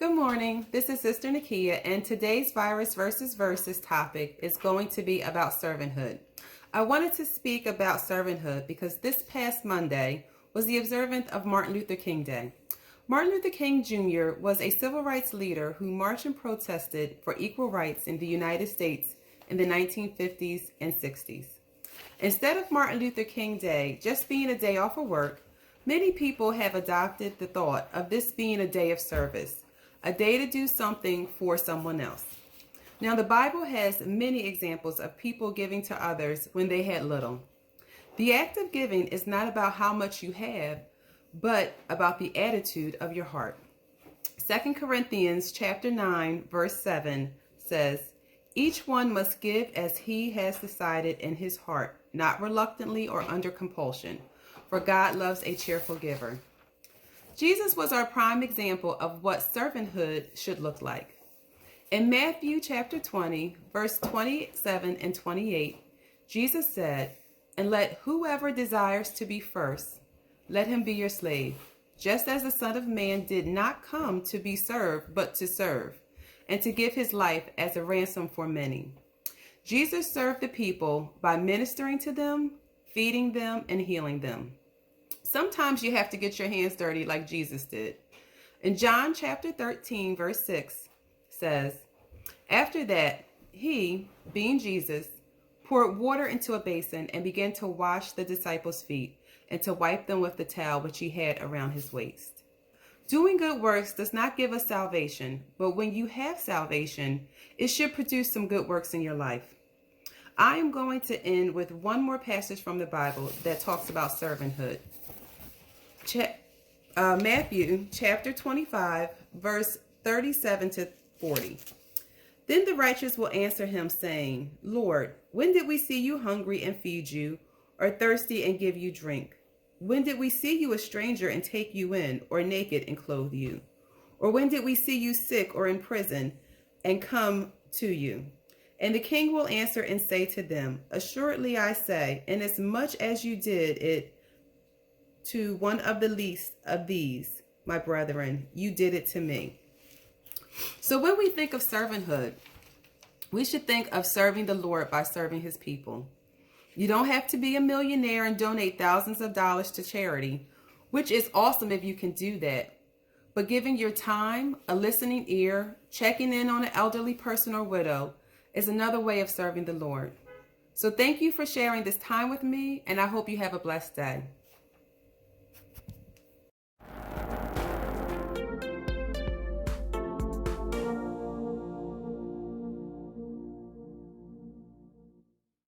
Good morning, this is Sister Nikiya, and today's Virus versus Verses topic is going to be about servanthood. I wanted to speak about servanthood because this past Monday was the observance of Martin Luther King Day. Martin Luther King Jr. was a civil rights leader who marched and protested for equal rights in the United States in the 1950s and 60s. Instead of Martin Luther King Day just being a day off of work, many people have adopted the thought of this being a day of service, a day to do something for someone else. Now, the Bible has many examples of people giving to others when they had little. The act of giving is not about how much you have, but about the attitude of your heart. 2 Corinthians chapter 9, verse 7 says, "Each one must give as he has decided in his heart, not reluctantly or under compulsion, for God loves a cheerful giver." Jesus was our prime example of what servanthood should look like. In Matthew chapter 20, verse 27 and 28, Jesus said, "And let whoever desires to be first, let him be your slave, just as the Son of Man did not come to be served, but to serve, and to give his life as a ransom for many." Jesus served the people by ministering to them, feeding them, and healing them. Sometimes you have to get your hands dirty like Jesus did. In John chapter 13, verse 6 says, "After that, he, being Jesus, poured water into a basin and began to wash the disciples' feet and to wipe them with the towel which he had around his waist." Doing good works does not give us salvation, but when you have salvation, it should produce some good works in your life. I am going to end with one more passage from the Bible that talks about servanthood. Matthew chapter 25, verse 37 to 40. "Then the righteous will answer him, saying, 'Lord, when did we see you hungry and feed you, or thirsty and give you drink? When did we see you a stranger and take you in, or naked and clothe you? Or when did we see you sick or in prison and come to you?' And the king will answer and say to them, 'Assuredly I say, inasmuch as you did it to one of the least of these, my brethren, you did it to me.'" So when we think of servanthood, we should think of serving the Lord by serving his people. You don't have to be a millionaire and donate thousands of dollars to charity, which is awesome if you can do that. But giving your time, a listening ear, checking in on an elderly person or widow is another way of serving the Lord. So thank you for sharing this time with me, and I hope you have a blessed day.